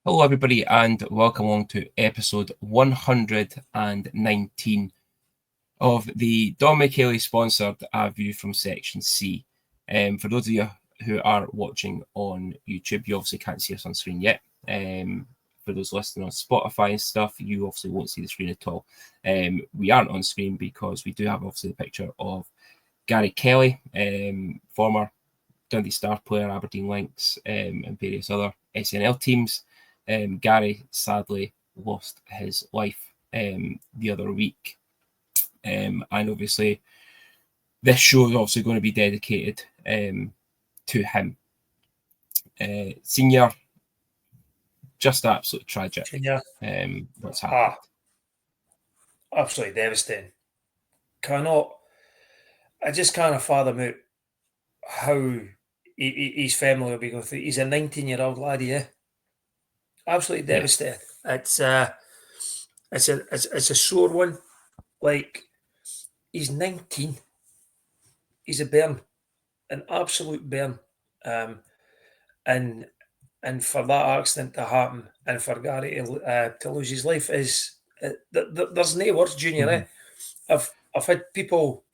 Hello, everybody, and welcome along to episode 119 of the Don McHaley sponsored A View from Section C. For those of you who are watching on YouTube, you obviously can't see us on screen yet. For those listening on Spotify and stuff, you obviously won't see the screen at all. We aren't on screen because we do have obviously the picture of Gary Kelly, former Dundee Star player, Aberdeen Lynx, and various other SNL teams. Gary sadly lost his life the other week. And obviously, this show is obviously going to be dedicated to him. Senior, just absolutely tragic. Senior, what's happened? Absolutely devastating. I just can't fathom out how his family will be going through. He's a 19-year-old laddie, yeah. Absolutely devastated. It's a sore one. Like, he's 19. He's a bairn, an absolute bairn. And for that accident to happen, and for Gary to lose his life is there's no words, Junior. Mm-hmm. I've had people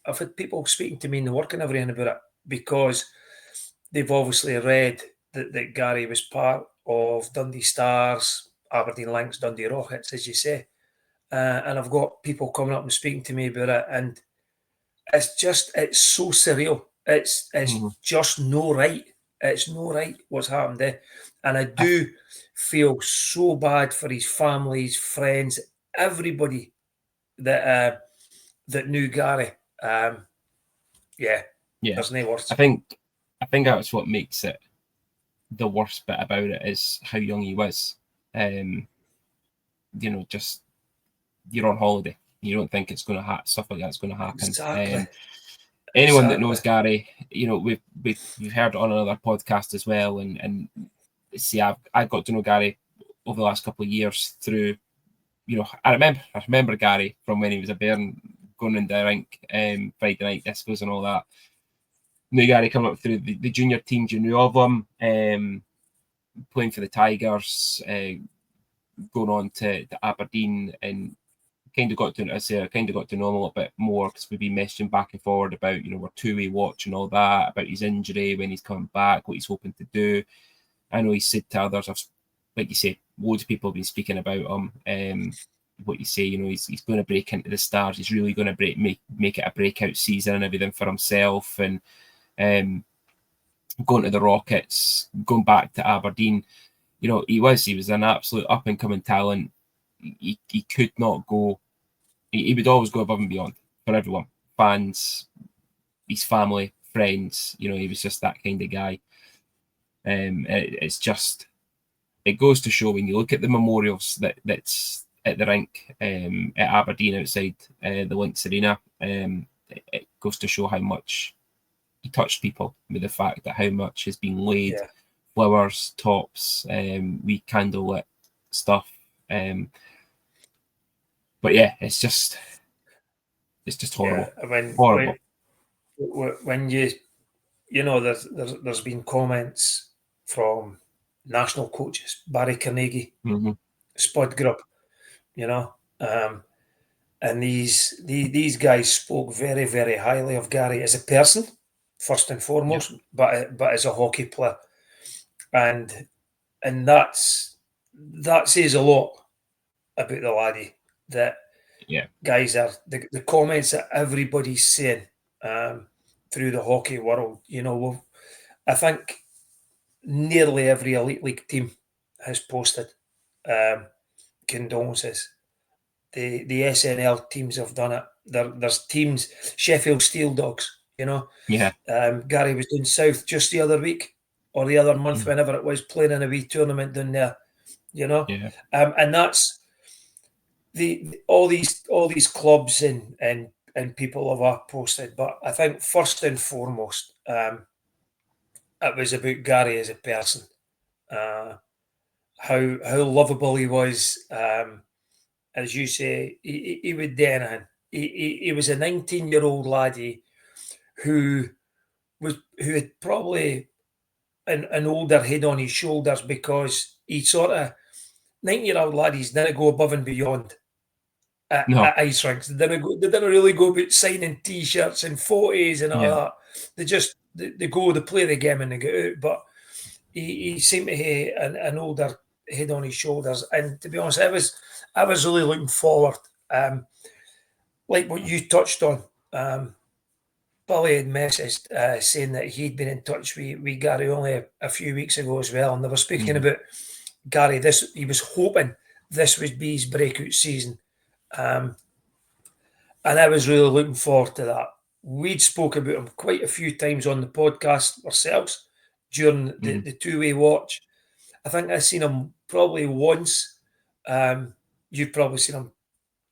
speaking to me in the work and everything about it because they've obviously read that Gary was part of Dundee Stars, Aberdeen Lynx, Dundee Rockets, as you say, and I've got people coming up and speaking to me about it, and it's so surreal. It's just no right. It's no right what's happened there, and I do feel so bad for his family, his friends, everybody that knew Gary. There's no words. I think that's what makes it the worst bit about it is how young he was. Just you're on holiday. You don't think it's going to happen. Stuff like that's going to happen. Exactly. Anyone that knows Gary, we've heard it on another podcast as well, and see, I've got to know Gary over the last couple of years through, I remember Gary from when he was a bairn going in the rink, Friday night discos and all that. Knew Gary coming up through the junior teams. You knew of him, playing for the Tigers, going on to Aberdeen, and kind of got to know him a little bit more because we've been messaging back and forward about, our two-way watch and all that, about his injury, when he's coming back, what he's hoping to do. I know he said to others, like you say, loads of people have been speaking about him. What you say, he's going to break into the Stars. He's really going to make it a breakout season and everything for himself. And going to the Rockets, going back to Aberdeen, he was an absolute up and coming talent. He could not go. He would always go above and beyond for everyone, fans, his family, friends. He was just that kind of guy. It's just, it goes to show when you look at the memorials that's at the rink at Aberdeen outside the Lynx Arena. It goes to show how much he touched people with the fact that how much has been laid, flowers, tops, wee candlelit stuff. But yeah, it's just horrible. Yeah, horrible. When there's been comments from national coaches, Barry Carnegie, Spud Grubb, and these guys spoke very, very highly of Gary as a person, first and foremost, but as a hockey player, and that says a lot about the laddie. That guys are the comments that everybody's saying through the hockey world. I think nearly every elite league team has posted condolences. The SNL teams have done it. There's teams, Sheffield Steel Dogs. Gary was down south just the other week or the other month, whenever it was, playing in a wee tournament down there. And that's all these clubs and people have posted. But I think first and foremost, it was about Gary as a person, how lovable he was. As you say, he would do anything. He was a 19-year-old laddie who had probably an older head on his shoulders because he sort of 19-year-old laddies didn't go above and beyond No. at ice rinks. They didn't really go about signing T-shirts and photos and all Yeah. that. They go, they play the game and they get out. But he seemed to have an older head on his shoulders. And to be honest, I was really looking forward, like what you touched on. Billy had messaged saying that he'd been in touch with Gary only a few weeks ago as well, and they were speaking about Gary. He was hoping this would be his breakout season, and I was really looking forward to that. We'd spoke about him quite a few times on the podcast ourselves during the two-way watch. I think I've seen him probably once. You've probably seen him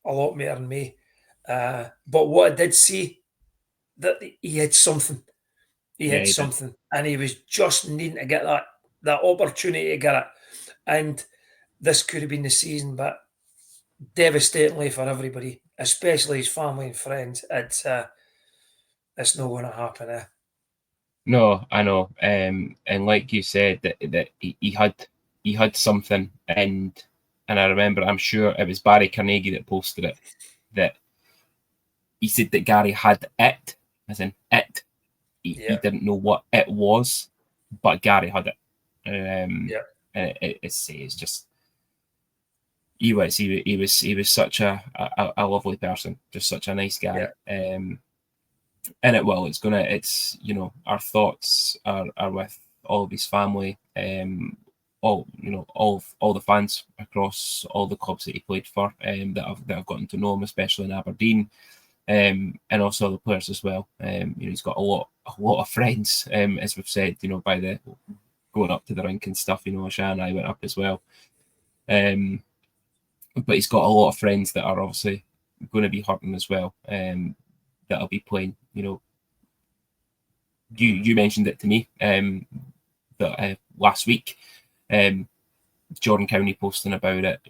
a lot more than me. But what I did see, that he had something. He Yeah, had he did. something, and he was just needing to get that opportunity to get it. And this could have been the season, but devastatingly for everybody, especially his family and friends, it's not going to happen. No, I know. And like you said, that he had something, and I remember, I'm sure it was Barry Carnegie that posted it, that he said that Gary had it, as in it. He didn't know what it was, but Gary had it. And it's just he was such a lovely person, just such a nice guy. And it's our thoughts are with all of his family, all the fans across all the clubs that he played for, that I've gotten to know him, especially in Aberdeen, and also the players as well. He's got a lot of friends, as we've said, by the going up to the rink and stuff. Shan and I went up as well, but he's got a lot of friends that are obviously going to be hurting as well, that'll be playing. You mentioned it to me, that last week, Jordan County posting about it.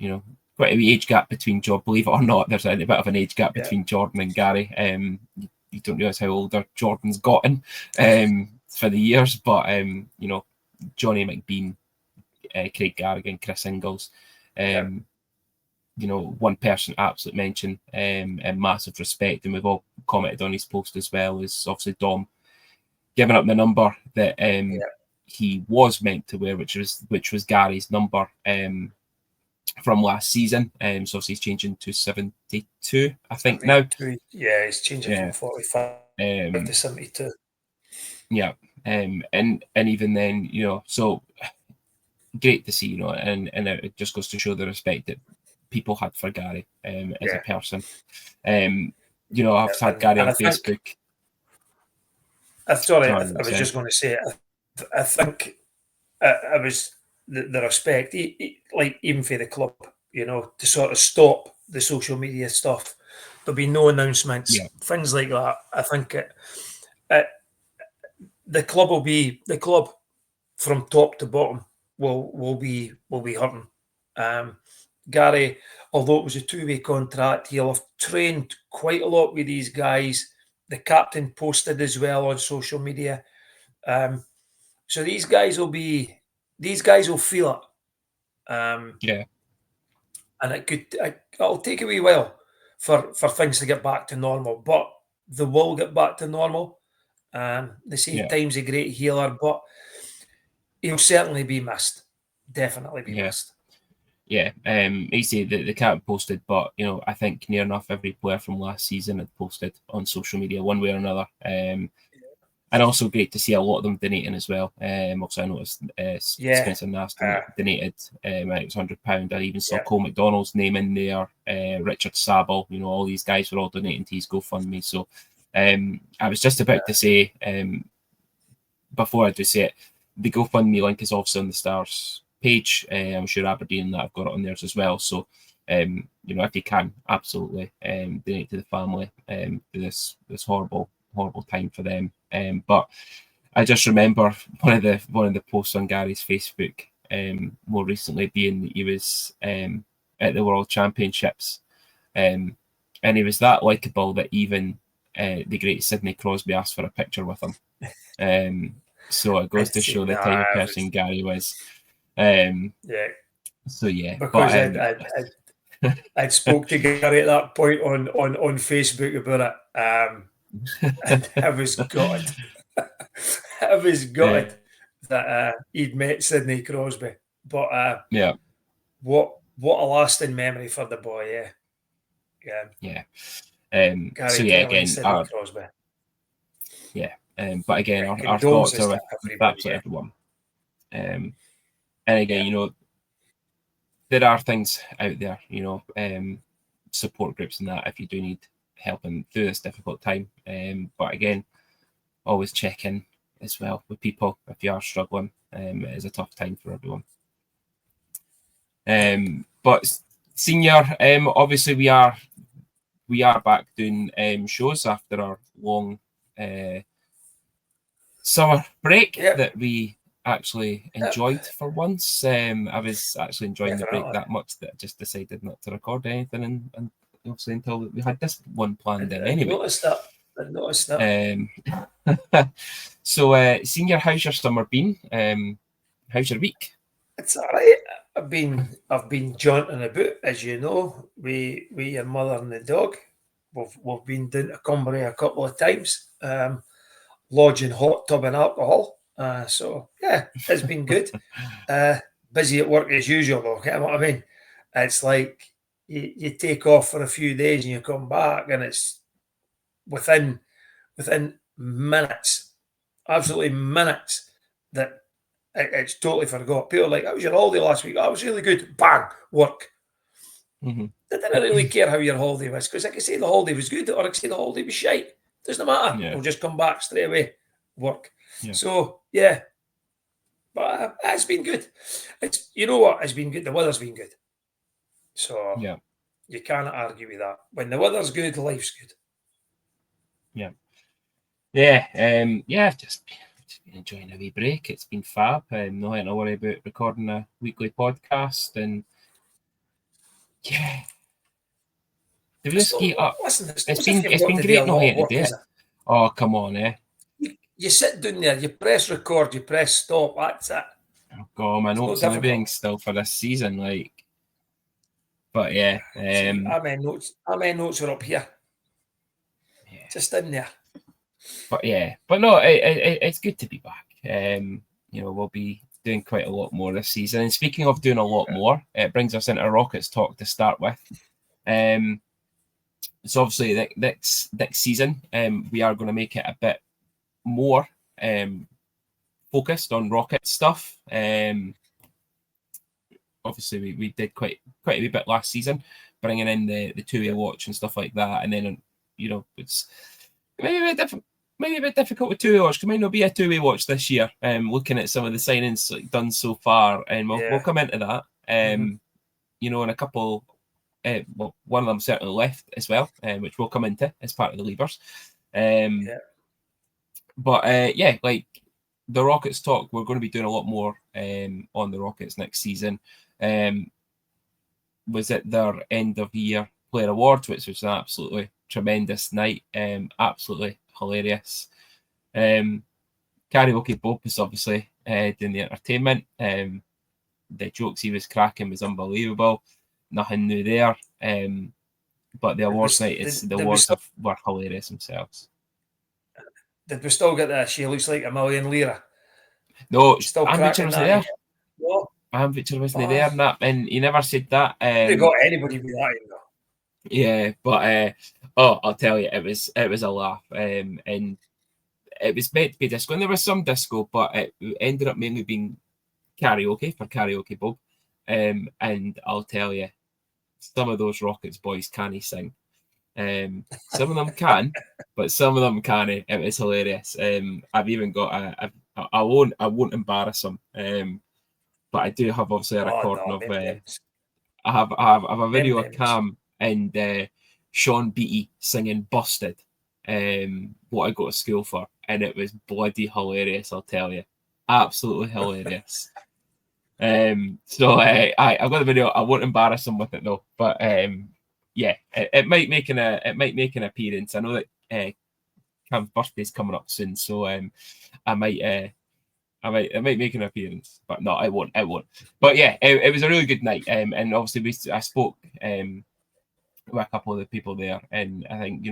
Quite a wee age gap between believe it or not, there's a bit of an age gap between Jordan and Gary. You don't realise how older Jordan's gotten for the years, but Johnny McBean, Craig Garrigan, Chris Ingalls, one person absolute mention, and massive respect, and we've all commented on his post as well, is obviously Dom giving up the number that he was meant to wear, which was Gary's number from last season. So obviously he's changing to 72, I think now. Yeah, he's changing from 45 to 72. Yeah, and even then, so great to see, and it just goes to show the respect that people had for Gary as a person. I've had Gary on Facebook. I was just going to say, I think I was the respect, like even for the club, to sort of stop the social media stuff. There'll be no announcements, things like that. I think the club from top to bottom will be hurting. Gary, although it was a two-way contract, he'll have trained quite a lot with these guys. The captain posted as well on social media. So these guys will feel it. And it'll take a wee while for things to get back to normal, but they will get back to normal. They say time's a great healer, but he'll certainly be missed. Definitely be missed. Yeah, he said that the captain posted, but I think near enough every player from last season had posted on social media one way or another. And also great to see a lot of them donating as well. Also, I noticed Spencer Naston donated. It was £100. I even saw Cole McDonald's name in there. Richard Sable, all these guys were all donating to his GoFundMe. So I was just about to say, before I do say it, the GoFundMe link is also on the Stars page. I'm sure Aberdeen and that have got it on theirs as well. So, if you can, absolutely donate to the family through this horrible time for them. But I just remember one of the posts on Gary's Facebook more recently being that he was at the World Championships, and he was that likeable that even the great Sidney Crosby asked for a picture with him. So it goes to show the type of person Gary was. So yeah, because but I'd spoke to Gary at that point on Facebook about it, and I was gutted. I was gutted that he'd met Sidney Crosby. But yeah, what a lasting memory for the boy, yeah. yeah. So Gary yeah, Kelly and again, Sidney Crosby. yeah, but again, Yeah, our thoughts condolences are to with everybody. absolutely Yeah. everyone. And again, Yeah. There are things out there, support groups and that if you do need helping through this difficult time. But again, always check in as well with people if you are struggling. It is a tough time for everyone. But senior, obviously we are back doing shows after our long summer break that we actually enjoyed for once. I was actually enjoying the break that much that I just decided not to record anything and obviously until we had this one planned in anyway. I noticed that. So senior, how's your summer been? How's your week? It's all right. I've been jaunting about, as you know, we your mother and the dog. We've been down to Cumbria a couple of times, lodging hot tub and alcohol. So yeah, it's been good. Busy at work as usual, though. You know what I mean? It's like you take off for a few days and you come back, and it's within minutes, absolutely minutes, that it's totally forgot. People are like, how was your holiday last week? Oh, it was really good. Bang, work. Mm-hmm. They didn't really care how your holiday was, because I can say the holiday was good or I can say the holiday was shite. Doesn't matter. Yeah. We'll just come back straight away, work. Yeah. So yeah, but it's been good. It's, you know what, it's been good. The weather's been good. So yeah, you can't argue with that. When the weather's good, life's good. Yeah. Yeah. Just been enjoying a wee break. It's been fab. Not having to worry about recording a weekly podcast, and yeah. Did we just skate up? Listen, it's It's you've got been to do a great not lot of having to work, do is it. it? Oh, come on, eh? You sit down there, you press record, you press stop. That's it. Oh God, my notes and everything still for this season, like. But yeah, See, how many notes are up here? Yeah. Just in there. But no, it's good to be back. We'll be doing quite a lot more this season. And speaking of doing a lot more, it brings us into Rockets talk to start with. So obviously next season, we are going to make it a bit more focused on Rocket stuff. Obviously we did quite a wee bit last season, bringing in the two-way watch and stuff like that, and then it's maybe a bit difficult with two-way watch. There might not be a two-way watch this year. Looking at some of the signings done so far, and we'll come into that. And a couple. One of them certainly left as well, which we'll come into as part of the leavers. But like the Rockets talk, we're going to be doing a lot more on the Rockets next season. Was it their end of year player awards, which was an absolutely tremendous night, absolutely hilarious. Karaoke Bob was obviously doing the entertainment. The jokes he was cracking was unbelievable. Nothing new there. But the awards night, were hilarious themselves. Did we still get that? She looks like $1,000,000 lira. No, still Ambitcher wasn't there. No, Ambitcher wasn't there, and he never said that. They got anybody with that, you know. Yeah, but I'll tell you, it was a laugh, and it was meant to be disco, and there was some disco, but it ended up mainly being karaoke for Karaoke Bob, and I'll tell you, some of those Rockets boys can't sing. Some of them can, but some of them can't. It was hilarious. I've even got I won't embarrass them. But I do have obviously a recording of. I have a video of Cam and Sean Beattie singing "Busted," what I go to school for, and it was bloody hilarious. I'll tell you, absolutely hilarious. So I've got the video. I won't embarrass them with it though, but it might make an appearance. I know that Cam's birthday's coming up soon, so I might I might make an appearance, but no, I won't. But yeah, it was a really good night. And obviously I spoke with a couple of the people there, and I think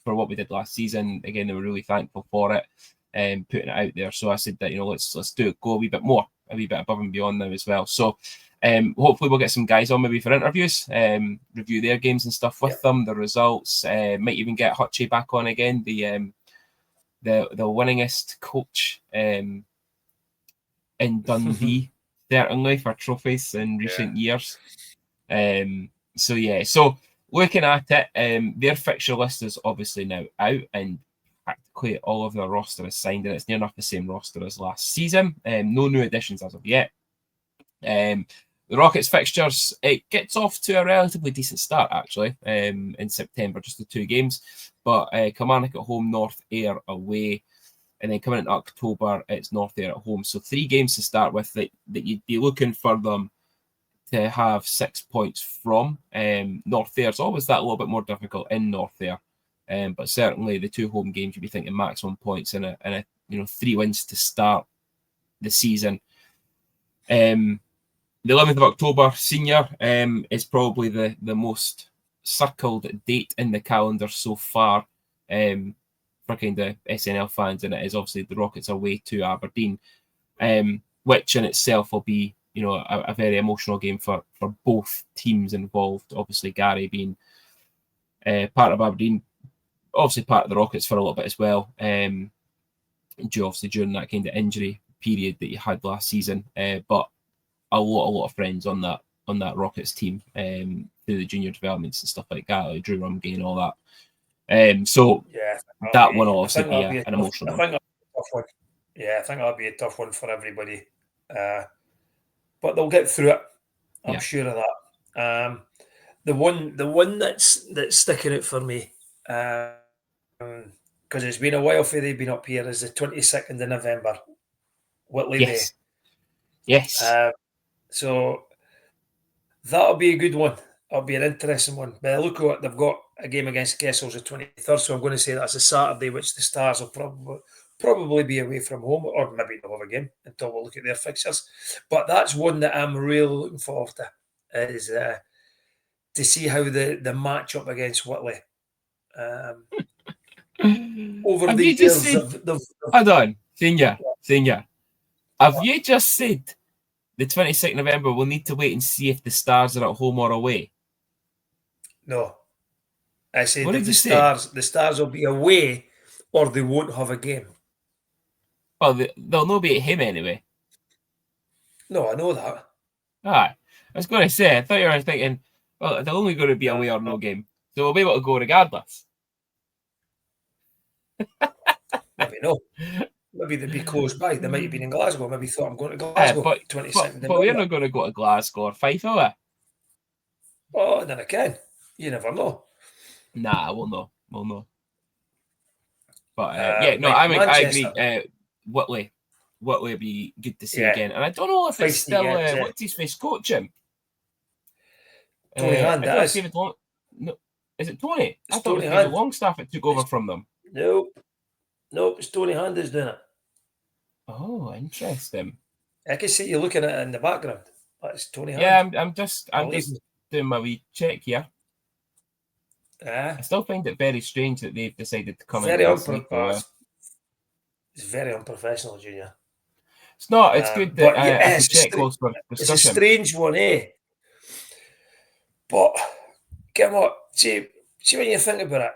for what we did last season, again they were really thankful for it and putting it out there. So I said that let's do it, go a wee bit more, a wee bit above and beyond now as well. So hopefully we'll get some guys on maybe for interviews, review their games and stuff with them, the results. Might even get Hutchie back on again, the winningest coach in Dundee, certainly for trophies in recent years. So looking at it, their fixture list is obviously now out, and practically all of their roster is signed, and it's near enough the same roster as last season. No new additions as of yet. The Rockets fixtures, it gets off to a relatively decent start actually in September, just the 2 games. But Kilmarnock at home, North Ayr away, and then coming in October, it's North Ayr at home. So 3 games to start with that you'd be looking for them to have 6 points from. North Ayr, it's always that little bit more difficult in North Ayr. But certainly the 2 home games, you'd be thinking maximum points and a 3 wins to start the season. The 11th of October, senior, is probably the most circled date in the calendar so far for kind of SNL fans, and it is obviously the Rockets away to Aberdeen, which in itself will be a very emotional game for both teams involved. Obviously, Gary being part of Aberdeen, obviously part of the Rockets for a little bit as well, during that kind of injury period that you had last season, but a lot of friends on that Rockets team through the junior developments and stuff like that, like Drew Rumgay and all that. So that one will also be an emotional one. I think that'll be a tough one. Yeah, I think that'll be a tough one for everybody. But they'll get through it. I'm sure of that. The one that's sticking out for me, because it's been a while for they've been up here, is the 22nd of November, Whitley Day. Yes. So that'll be a good one. It'll be an interesting one. But look at it, they've got a game against Kessels the 23rd, so I'm going to say that's a Saturday, which the Stars will probably be away from home, or maybe they'll have a game until we look at their fixtures. But that's one that I'm really looking forward to, is to see how the match up against Whitley. Over have the you just years, said, hold on, senior. Have you just said the 22nd of November we'll need to wait and see if the Stars are at home or away? No. I said what that did you say? The Stars will be away or they won't have a game. Well, they'll not be at him anyway. No, I know that. I was going to say, I thought you were thinking, well, they're only going to be away or no game, so we'll be able to go regardless. Maybe no. Maybe they'd be close by. They might have been in Glasgow. Maybe thought I'm going to Glasgow. But we're not going to go to Glasgow or Fife, are we? Oh, then again, you never know. Nah, we'll know. But I agree. Whitley would be good to see again. And I don't know if it's still what's his face coach him. Tony Hand. No, is it Tony? I thought Tony it was David Longstaff that took over from them. No, it's Tony Hand is doing it. Oh, interesting. I can see you looking at it in the background. That's Tony Hand. Yeah, I'm just doing my wee check here. I still find it very strange that they've decided to come in. It's very unprofessional, Junior. It's not. It's good that I can check close for discussion. It's a strange one, eh? But get what? See when you think about it,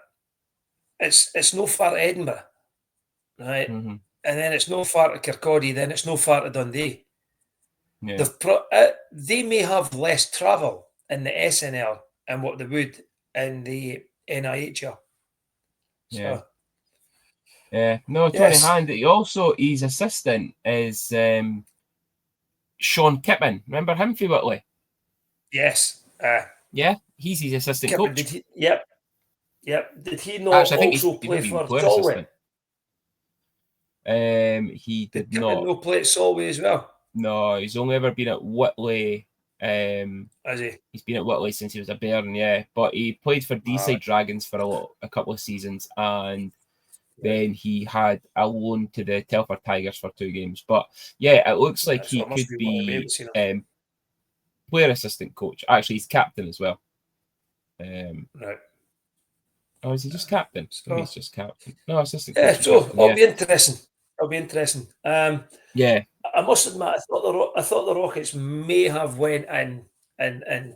it's no far to Edinburgh, right? Mm-hmm. And then it's no far to Kirkcaldy. Then it's no far to Dundee. Yeah. They may have less travel in the SNL and what they would in the EIHL. So, no, Tony Hand. His assistant is Sean Kipman. Remember him for Whitley? Yes. He's his assistant coach. Yep. Did he not also play for Galway? He did not. No play at Solway as well. No, he's only ever been at Whitley. Has he? He's been at Whitley since he was a bairn, but he played for D-Side Dragons for a couple of seasons, and then he had a loan to the Telford Tigers for 2 games. But yeah, it looks like he could be player assistant coach. Actually, he's captain as well. Right. Oh, is he just captain? So, Maybe he's just captain. No, assistant yeah, coach. so Captain, it'll be interesting. It'll be interesting. Yeah. I must admit, I thought the Rockets may have went in and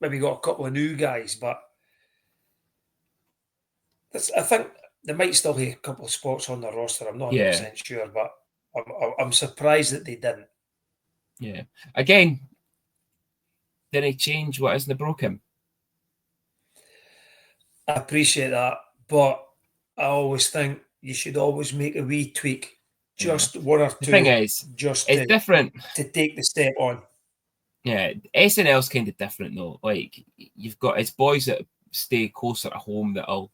maybe got a couple of new guys, but I think they might still have a couple of spots on the roster. I'm not 100% sure, but I'm surprised that they didn't. Yeah. Again, did he change what isn't broken? I appreciate that, but I always think you should always make a wee tweak, just one or two. The thing is, just it's different to take the step on. Yeah, SNL's kind of different though. Like you've got it's boys that stay closer to home that'll,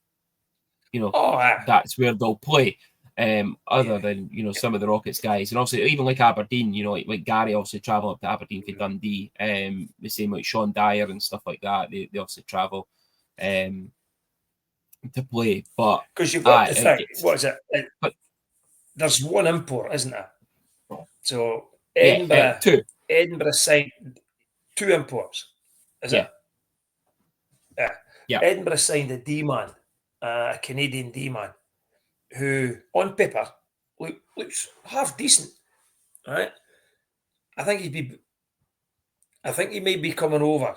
that's where they'll play. Other than some of the Rockets guys, and also even like Aberdeen, like Gary obviously travel up to Aberdeen for Dundee. The same like Sean Dyer and stuff like that. They obviously travel to play, but because you've got to think, what is it? But there's one import, isn't it? So Edinburgh signed 2 imports. Is it? Yeah. Edinburgh signed a D-man, a Canadian D-man, who on paper looks half decent, right? I think he may be coming over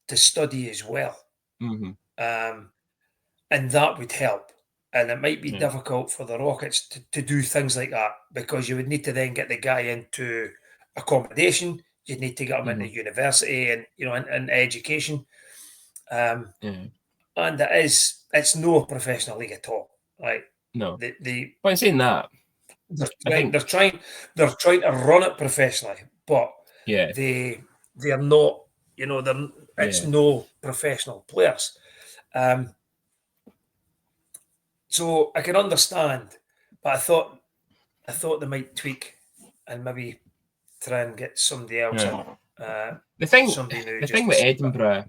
to study as well, and that would help. And it might be difficult for the Rockets to do things like that because you would need to then get the guy into accommodation. You'd need to get him into university and and education. And it's no professional league at all. Like no, but I'm saying that they're trying to run it professionally, but they're not. It's no professional players. So I can understand, but I thought they might tweak and maybe try and get somebody else in. The thing with Edinburgh,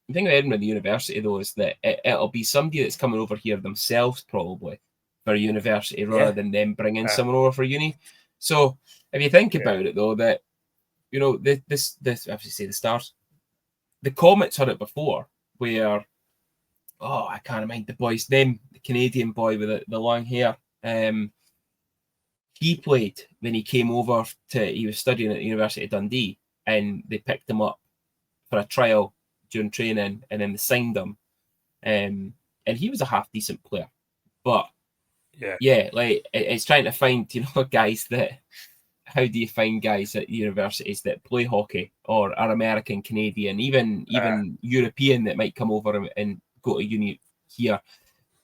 the university though, is that it'll be somebody that's coming over here themselves probably for a university rather than them bringing someone over for uni. So if you think about it though, that this obviously the Stars, the Comets had it before where I can't mind the boy's name, the Canadian boy with the long hair. He played when he came over he was studying at the University of Dundee, and they picked him up for a trial during training, and then they signed him. And he was a half decent player, but like it's trying to find guys that. How do you find guys at universities that play hockey or are American, Canadian, even European that might come over and go to uni here?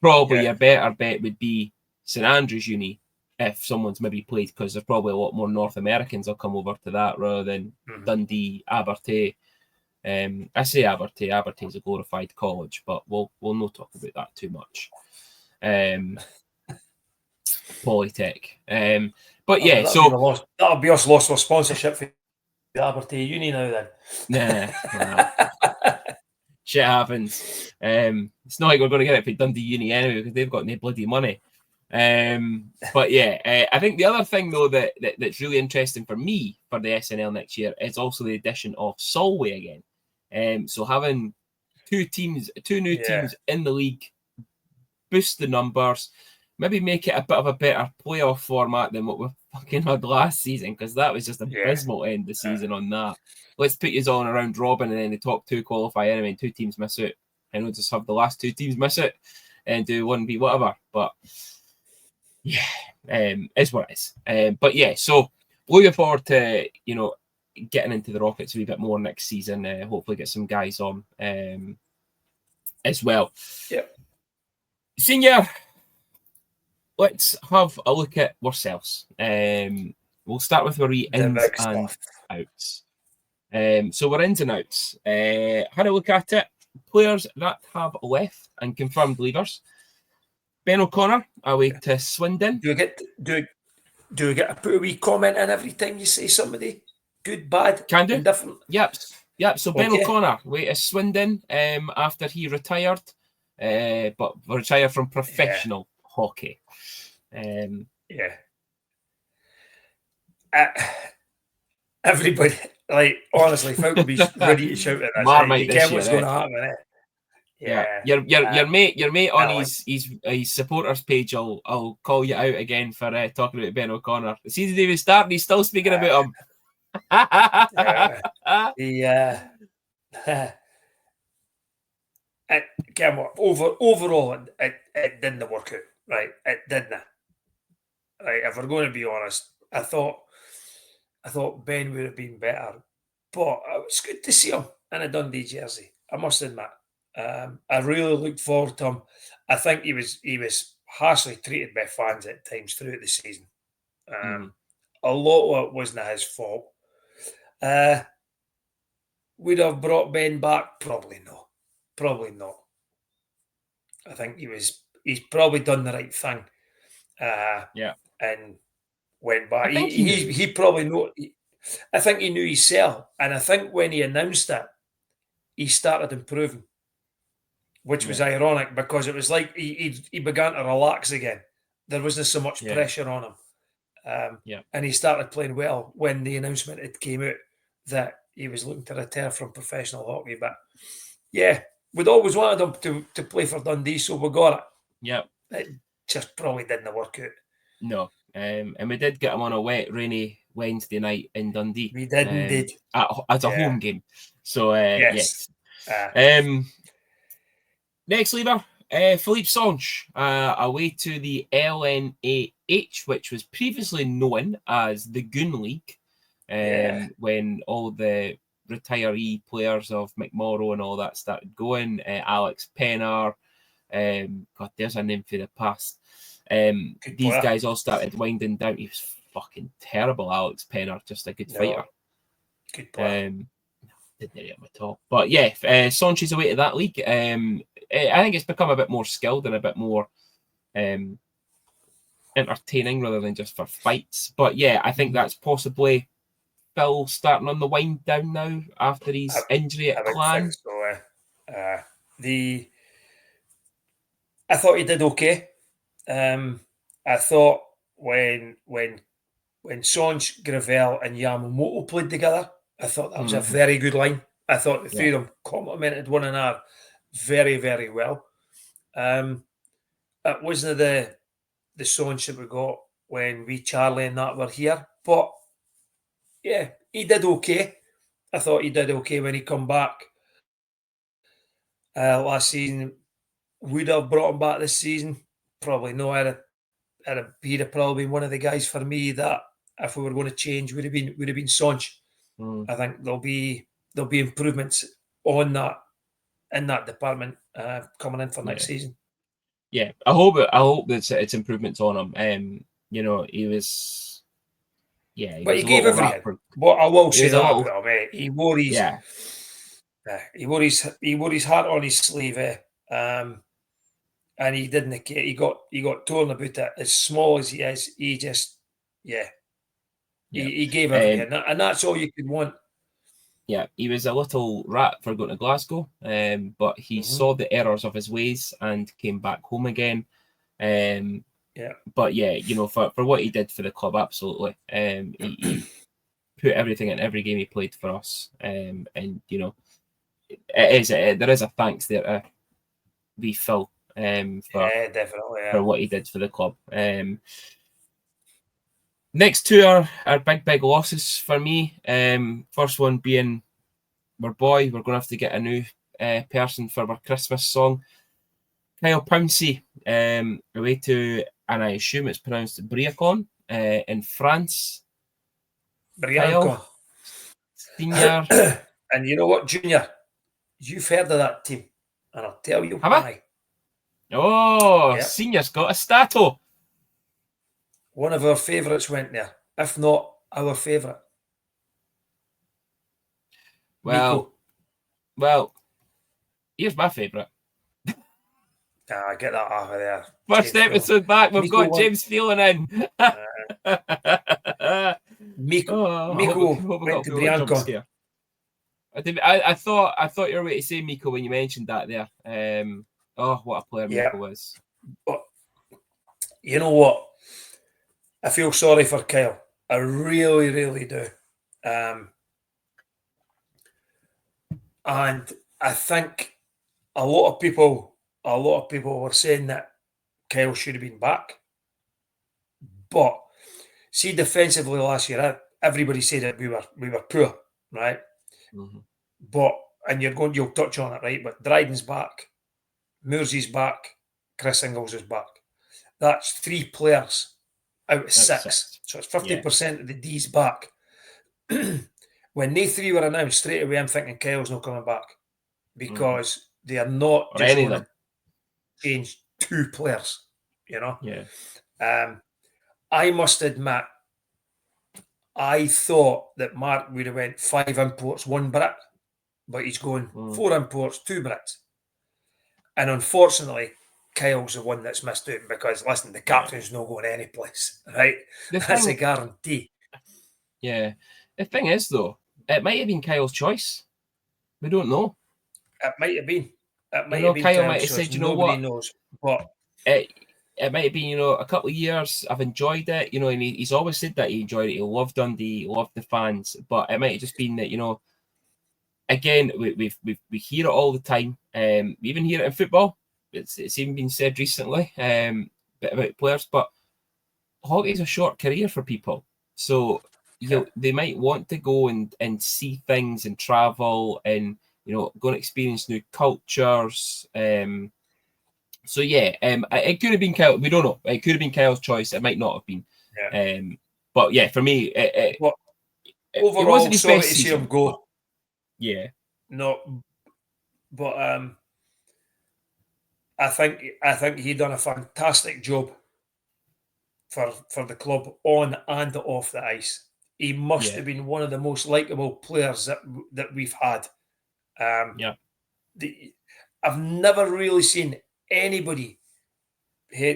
Probably a better bet would be St Andrews Uni if someone's maybe played, because there's probably a lot more North Americans will come over to that rather than Dundee, Abertay. I say Abertay. Abertay's a glorified college, but we'll not talk about that too much. Polytech. But that'll be us lost our sponsorship for the Abertay Uni now then. Shit happens. It's not like we're going to get it for Dundee Uni anyway because they've got no bloody money. But I think the other thing though that's really interesting for me for the SNL next year is also the addition of Solway again. So having two new teams in the league, boost the numbers, maybe make it a bit of a better playoff format than what we fucking had last season, because that was just abysmal end of the season on that. Let's put you on a round robin and then the top 2 qualify anyway and 2 teams miss out. And we'll just have the last 2 teams miss it and do 1v whatever. But it's what it is. But so looking forward to, getting into the Rockets a wee bit more next season. Hopefully get some guys on as well. Senior, let's have a look at ourselves. We'll start with our ins and outs. So we're ins and outs. Had a look at it. Players that have left and confirmed leavers. Ben O'Connor away to Swindon. Do we get to put a wee comment in every time you say somebody? Good, bad, can do. Indifferent? Yep. So Ben O'Connor away to Swindon after he retired, but retired from professional hockey. Yeah. Everybody, like, honestly, folk will be ready to shout at this. Marmite You this can't year, what's going to happen, eh? Yeah, Yeah. your mate on like, his supporters page. I'll call you out again for talking about Ben O'Connor. The season even started, he's still speaking about him. Overall, it didn't work out, right? It didn't. Right, if we're going to be honest, I thought Ben would have been better, but it was good to see him in a Dundee jersey. I must admit, I really looked forward to him. I think he was harshly treated by fans at times throughout the season. A lot of it wasn't his fault. Would have brought Ben back? Probably not. Probably not. I think he's probably done the right thing. And went back. I think he probably know. I think he knew his sell, and I think when he announced it, he started improving, which was ironic because it was like he began to relax again. There wasn't so much pressure on him, and he started playing well when the announcement had came out that he was looking to retire from professional hockey. But we'd always wanted him to play for Dundee, so we got it. Yeah, it just probably didn't work out. No, and we did get him on a wet, rainy Wednesday night in Dundee. We did indeed as a home game. So yes. Next lever, Philippe Songe, away to the LNAH, which was previously known as the Goon League, when all the retiree players of McMorrow and all that started going. Alex Penner, God, there's a name for the past. These guys all started winding down. He was fucking terrible, Alex Penner, just a good fighter. Good player. Didn't hit him at all. But yeah, Songe is away to that league. I think it's become a bit more skilled and a bit more entertaining rather than just for fights. But yeah, I think that's possibly Phil starting on the wind down now after his injury at Clan. So, I thought he did okay. I thought when Songe, Gravel, and Yamamoto played together, I thought that was a very good line. I thought the three of them complemented one another very, very well. It wasn't the Songe that we got when we, Charlie, and that were here, but yeah, he did okay. I thought he did okay when he come back last season. Would have brought him back this season? Probably no. He'd have probably been one of the guys for me that if we were going to change would have been Songe. I think there'll be improvements on that in that department coming in for next season. Yeah, I hope that it's improvements on him. He was. Yeah, but he gave everything. But I will say that about him. He wore his. He wore his heart on his sleeve. And he didn't care. He got torn about it. As small as he is, he just he gave everything, and that's all you could want. Yeah, he was a little rat for going to Glasgow, but he saw the errors of his ways and came back home again. But yeah, for what he did for the club, absolutely. He put everything in every game he played for us, and there is a thanks there to be Phil for what he did for the club. Next two are big losses for me. First one being our boy. We're going to have to get a new person for our Christmas song. Kyle Pouncey, away to, and I assume it's pronounced Briacon, in France. Briacon. Senior. And you know what, Junior? You've heard of that team, and I'll tell you why. Senior's got a stato. One of our favourites went there, if not our favourite. Well, here's my favourite. Get that off of there. First episode back, we've got James Phelan in. Miko went to Briancon. I thought you were going to say Miko when you mentioned that there. What a player Miko is. You know what? I feel sorry for Kyle. I really, really do. And I think a lot of people were saying that Kyle should have been back. But see, defensively last year, everybody said that we were poor, right? Mm-hmm. But and you'll touch on it, right? But Dryden's back, Moorsy's back, Chris Ingles is back. That's 3 players out of 6. So it's 50% of the D's back. When they 3 were announced, straight away I'm thinking Kyle's not coming back because they are not Or just any going of to them. change 2 players, you know? Yeah. I must admit, I thought that Mark would have went 5 imports, 1 Brit, but he's going 4 imports, 2 Brits. And unfortunately, Kyle's the one that's missed out because, listen, the captain's not going any place, right? That's a guarantee. Yeah. The thing is, though, it might have been Kyle's choice. We don't know. It might have been. It might You know, have been Kyle Kyle's might have choice. said, you know Nobody what? knows. But it might have been, you know, a couple of years. I've enjoyed it, you know, and he's always said that he enjoyed it. He loved Dundee, he loved the fans. But it might have just been that, you know, again, we hear it all the time. We even hear it in football. It's even been said recently, about players. But hockey's a short career for people, so they might want to go and see things and travel and, you know, go and experience new cultures. So yeah, it could have been Kyle. We don't know. It could have been Kyle's choice. It might not have been. yeah. But yeah, for me, it Overall, wasn't his sorry best to see season. him go. Yeah. No, but I think he done a fantastic job for the club on and off the ice. He must have been one of the most likable players that we've had. I've never really seen anybody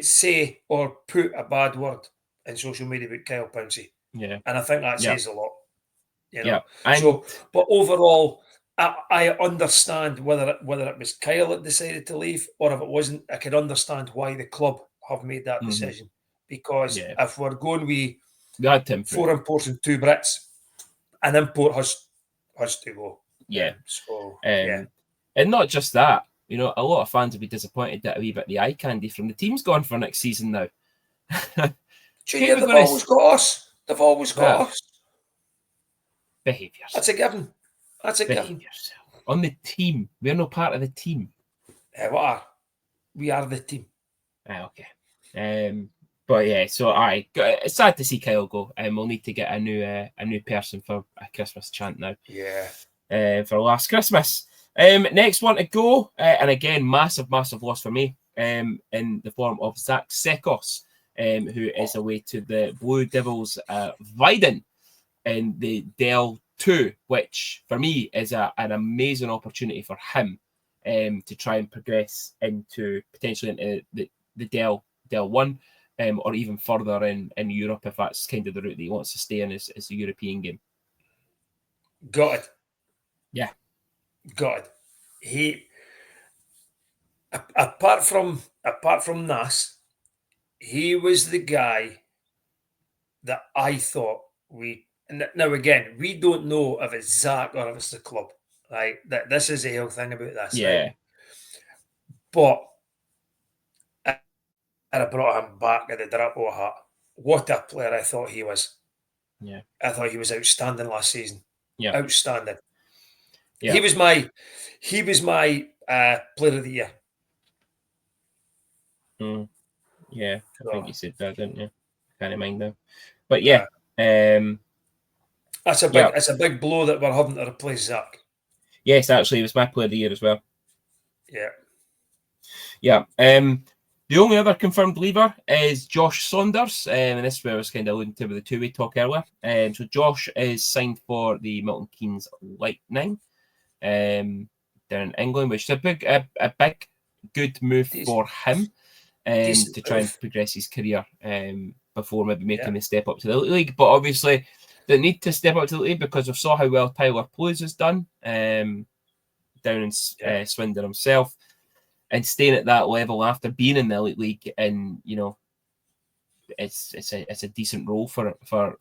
say or put a bad word in social media about Kyle Pouncey. Yeah. And I think that says a lot. You know. Yeah. And so, but overall, I understand whether it was Kyle that decided to leave or if it wasn't. I could understand why the club have made that decision because if we're going with 4 imports and 2 Brits, an import has to go. And not just that, you know, a lot of fans will be disappointed that a wee bit of the eye candy from the team's gone for next season now. They've always got us. They've always got us. Behave yourself. That's a given. That's a given. Yourself. On the team. We're no part of the team. We are the team. Okay. But yeah, so it's sad to see Kyle go. We'll need to get a new person for a Christmas chant now. Yeah. For last Christmas. Next one to go, and again, massive loss for me. In the form of Zach Sekos, who is away to the Blue Devils Weiden in the Del 2, which for me is an amazing opportunity for him to try and progress into potentially into the Del 1, or even further in Europe if that's kind of the route that he wants to stay in as a European game. Got it. Yeah. Got it. He apart from Nas, he was the guy that I thought now again, we don't know if it's Zach or if it's the club, right? That this is the whole thing about this, right? But I brought him back at the drop of a hat. What a player I thought he was. Yeah. I thought he was outstanding last season. Yeah. Outstanding. Yeah. He was my player of the year. Yeah, I think you said that, didn't you? Can't mind now. But yeah. It's a big blow that we're having to replace Zach. Yes, actually, it was my player of the year as well. Yeah. Yeah. The only other confirmed leaver is Josh Saunders, and this is where I was kind of alluding to with the two-way talk earlier. So Josh is signed for the Milton Keynes Lightning down in England, which is a big, good move for him to try and progress his career before maybe making the step up to the Elite League. But obviously, they need to step up to the league because we saw how well Tyler Plews has done down in Swindon himself. And staying at that level after being in the Elite League and, you know, it's a decent role for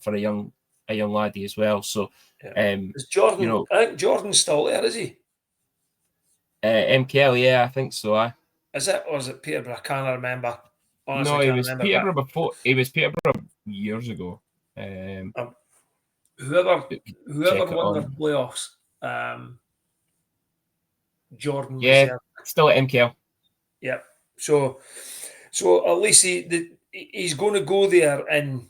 a young laddie as well. So, is Jordan? You know, I think Jordan's still there, is he? MKL, yeah, I think so. Is it, or is it Peterborough? I can't remember. Honestly, No, I he can't was remember. Peterborough before. He was Peterborough years ago. Whoever Check it won their on. playoffs, Jordan was Yeah, there. still at MKL. Yeah. So at least he's going to go there and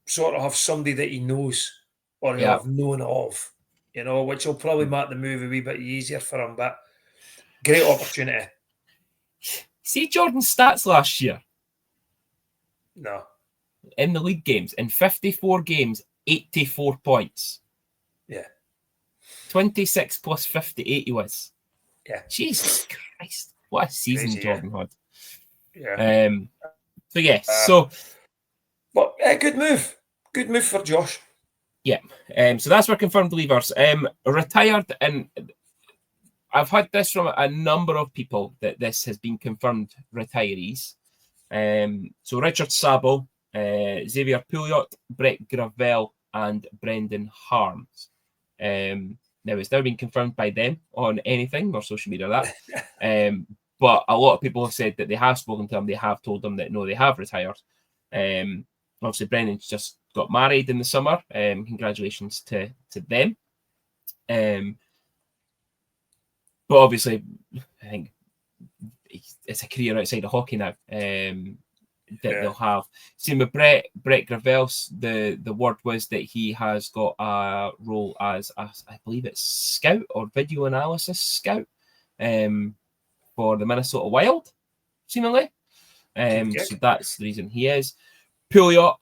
sort of have somebody that he knows or he'll Yeah. have known of, which will probably make the move a wee bit easier for him. But great opportunity. See Jordan's stats last year No. in the league games. In 54 games, 84 points. Yeah. 26 plus 58 he was. Yeah. Jesus Christ. What a season Crazy, Jordan had. Yeah. So, yes. So, but good move. Good move for Josh. Yeah. So that's our confirmed leavers. Retired, and I've had this from a number of people that this has been confirmed retirees. So Richard Sabo, Xavier Pouliot, Brett Gravel, and Brendan Harms. Now it's never been confirmed by them on anything or social media or that. But a lot of people have said that they have spoken to them. They have told them that no, they have retired. Obviously, Brendan's just got married in the summer. Congratulations to them. But obviously, I think it's a career outside of hockey now. They'll have. Same with Brett Gravel. The word was that he has got a role as I believe it's scout or video analysis scout for the Minnesota Wild, seemingly. So that's the reason he is. Pouliot,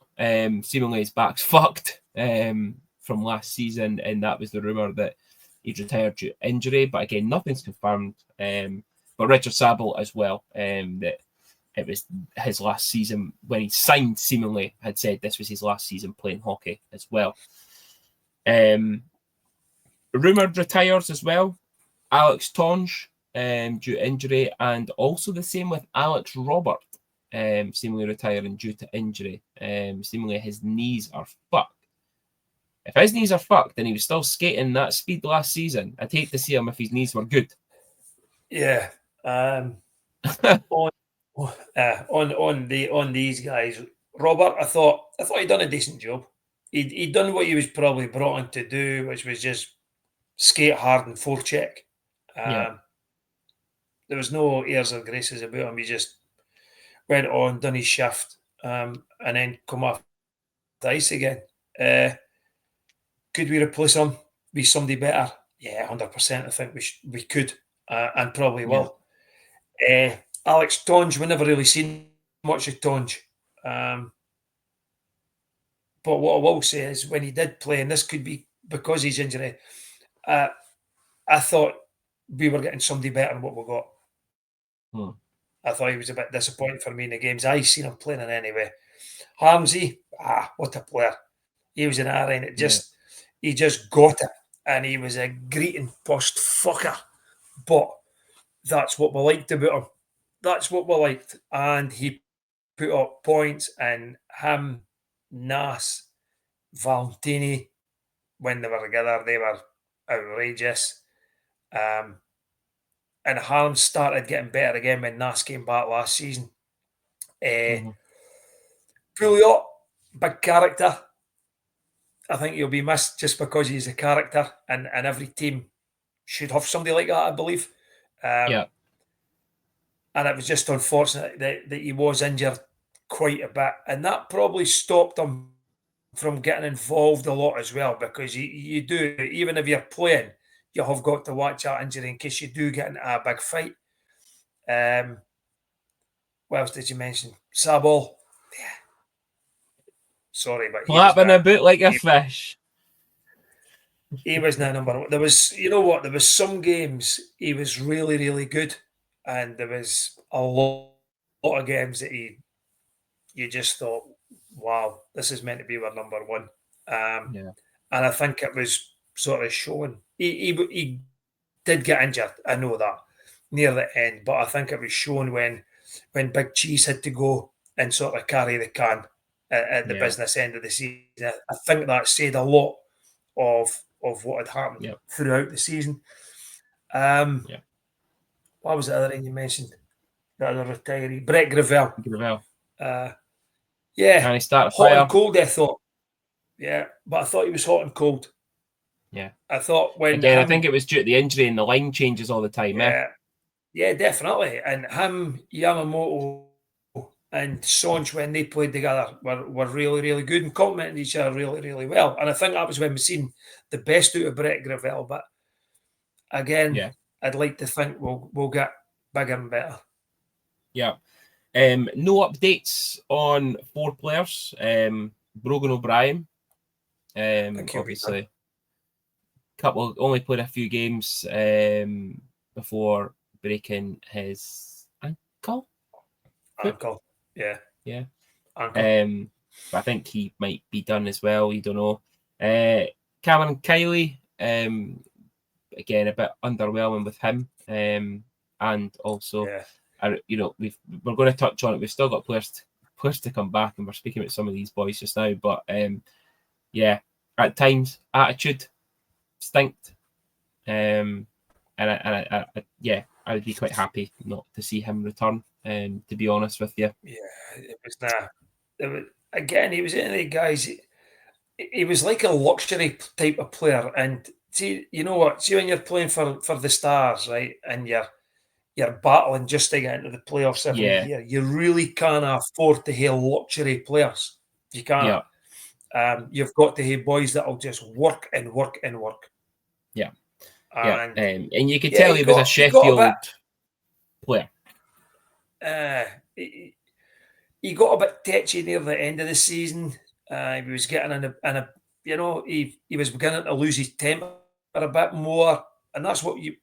seemingly his back's fucked from last season, and that was the rumour that he'd retired due to injury. But again, nothing's confirmed. But Richard Sabo as well, that it was his last season when he signed, seemingly had said this was his last season playing hockey as well. Rumoured retires as well. Alex Tonge, due to injury, and also the same with Alex Robert, seemingly retiring due to injury. Seemingly his knees are fucked. If his knees are fucked and he was still skating that speed last season, I'd hate to see him if his knees were good. Yeah. On these guys, Robert, I thought he'd done a decent job. He'd done what he was probably brought in to do, which was just skate hard and forecheck. Yeah. There was no airs or graces about him. He just went on, done his shift, and then come off the ice again. Could we replace him with somebody better? Yeah, 100%. I think we could, and probably will. Alex Tonge, we never really seen much of Tonge. But what I will say is when he did play, and this could be because he's injury, I thought we were getting somebody better than what we got. I thought he was a bit disappointing for me in the games. I seen him playing in anyway. Harmsy, what a player. He was an RN. He just got it. And he was a greeting post fucker. But that's what we liked about him. That's what we liked. And he put up points, and him, Nas, Valentini, when they were together, they were outrageous. And Harms started getting better again when Nas came back last season. Pouliot, big character. I think he'll be missed just because he's a character, and every team should have somebody like that, I believe. And it was just unfortunate that he was injured quite a bit, and that probably stopped him from getting involved a lot as well, because you do, even if you're playing, you have got to watch that injury in case you do get into a big fight. What else did you mention? Sabo. Yeah. Sorry, but he flapping about like a fish. He was now number one. There was, you know what? There was some games he was really, really good, and there was a lot of games that you just thought, wow, this is meant to be our number one. And I think it was sort of showing. He did get injured. I know that near the end, but I think it was shown when Big Cheese had to go, and sort of carry the can at the business end of the season. I think that said a lot of what had happened throughout the season. What was the other thing you mentioned? The other retiree, Brett Gravel. And he started hot fire. and cold, I thought. Yeah, but I thought he was hot and cold. Yeah. I thought I think it was due to the injury and the line changes all the time. Yeah, definitely. And him, Yamamoto, and Sonch, when they played together, were really, really good and complemented each other really, really well. And I think that was when we seen the best out of Brett Gravel. But again, I'd like to think we'll get bigger and better. Yeah. No updates on 4 players. Brogan O'Brien, obviously, only played a few games before breaking his ankle. Yeah. Ankle. But I think he might be done as well. You don't know. Cameron Kiley, again, a bit underwhelming with him. And also, we're going to touch on it. We've still got players to come back, and we're speaking about some of these boys just now. But at times attitude stinked. And I would be quite happy not to see him return. To be honest with you, it was again, he was one of the guys. He was like a luxury type of player, and see, you know what? See, when you're playing for the Stars, right, and you're battling just to get into the playoffs every year, you really can't afford to have luxury players. You can't. You've got to have boys that'll just work and work and work. And you could tell he was a Sheffield player. He got a bit tetchy near the end of the season. He was getting in a he was beginning to lose his temper a bit more, and that's what we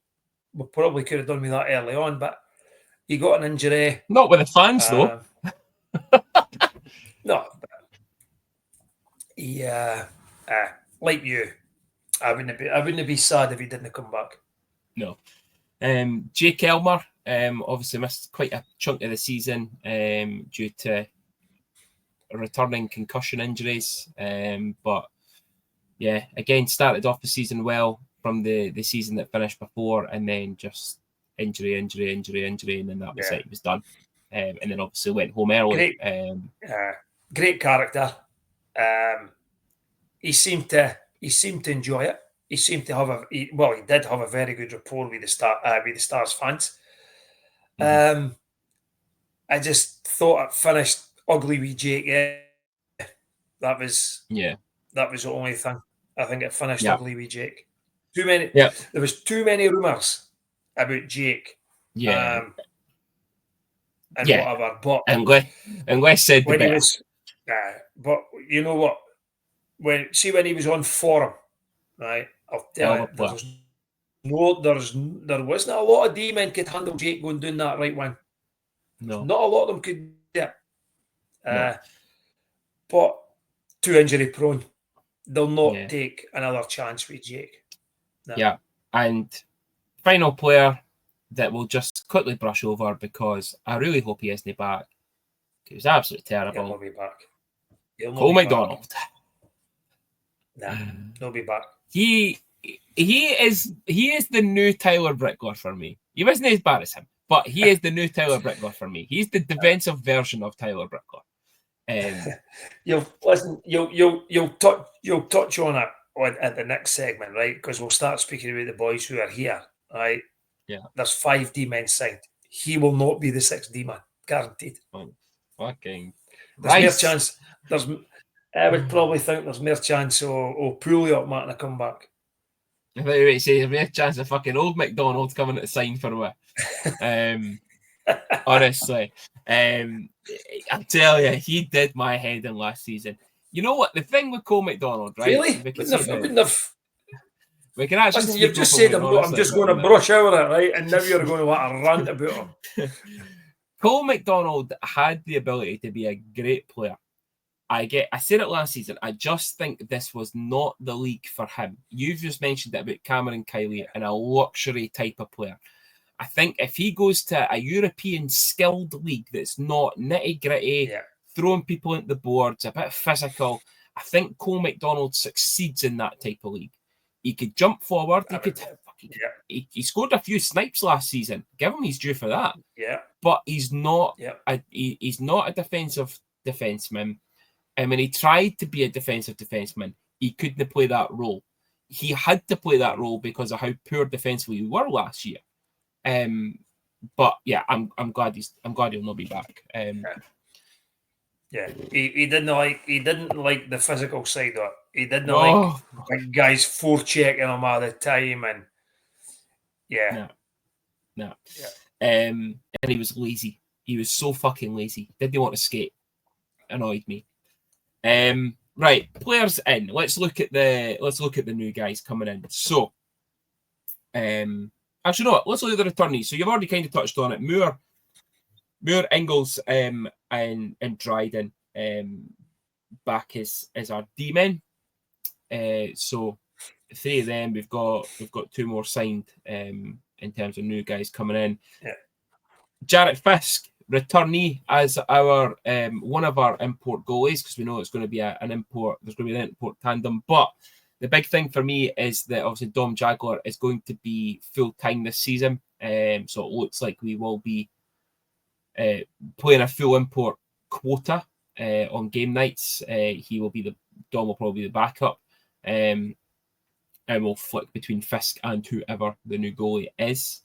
probably could have done with that early on. But he got an injury. Not with the fans though. No. Yeah, like you, I wouldn't be sad if he didn't come back. No. Jake Elmer obviously missed quite a chunk of the season due to returning concussion injuries. But yeah, again, started off the season well from the season that finished before, and then just injury, and then that was it. He was done. And then obviously went home early. Great character. He seemed to enjoy it. He seemed to have he did have a very good rapport with the Stars fans. I just thought it finished ugly with Jake. That was the only thing. I think it finished ugly with Jake. Too many. There was too many rumours about Jake. And whatever. But unless said when he was, but you know what? When he was on forum, right? I'll tell you, there wasn't a lot of D-men could handle Jake going down that right wing. No, not a lot of them could do it. But too injury prone. They'll not take another chance with Jake. No. Yeah, and final player that we'll just quickly brush over because I really hope he isn't back. He was absolutely terrible. He'll not be back. Cole McDonald. Nah, he'll be back. He is the new Tyler Brickler for me. He wasn't as bad as him, but he is the new Tyler Brickler for me. He's the defensive version of Tyler Brickler. You'll touch on it at the next segment, right? Because we'll start speaking about the boys who are here, right? Yeah. There's 5 D-men signed. He will not be the 6th D-man, guaranteed. Oh, fucking. There's more chance. I would probably think there's more chance of Pouliot making a comeback. I thought you were say there's more chance of fucking old McDonald coming to sign for me. Honestly, I'll tell you, he did my head in last season. You know what? The thing with Cole McDonald, right? Really? We can actually. Listen, you've just said I'm just going to brush over it, right? And now you're going to want to rant about him. Cole McDonald had the ability to be a great player. I said it last season. I just think this was not the league for him. You've just mentioned it about Cameron Kiley and a luxury type of player. I think if he goes to a European skilled league that's not nitty gritty, throwing people into the boards, a bit physical, I think Cole McDonald succeeds in that type of league. He could jump forward. He scored a few snipes last season. Give him his due for that. Yeah. But he's not he's not a defensive defenseman. And when he tried to be a defensive defenseman, he couldn't play that role. He had to play that role because of how poor defensively we were last year. But yeah, I'm glad he'll not be back. He didn't like the physical side of it. He didn't like guys forechecking him all the time, and no. And he was lazy. He was so fucking lazy. Didn't want to skate. Annoyed me. Right, players in. Let's look at the new guys coming in. So, actually, no. Let's look at the returnees. So you've already kind of touched on it. Moore, Ingles, and Dryden back as our D-men. So three of them. We've got two more signed in terms of new guys coming in. Yeah. Jarrett Fisk, returnee as our one of our import goalies, because we know it's going to be an import. There's going to be an import tandem. But the big thing for me is that obviously Dom Jaguar is going to be full time this season. So it looks like we will be playing a full import quota on game nights. Dom will probably be the backup. And we'll flick between Fisk and whoever the new goalie is.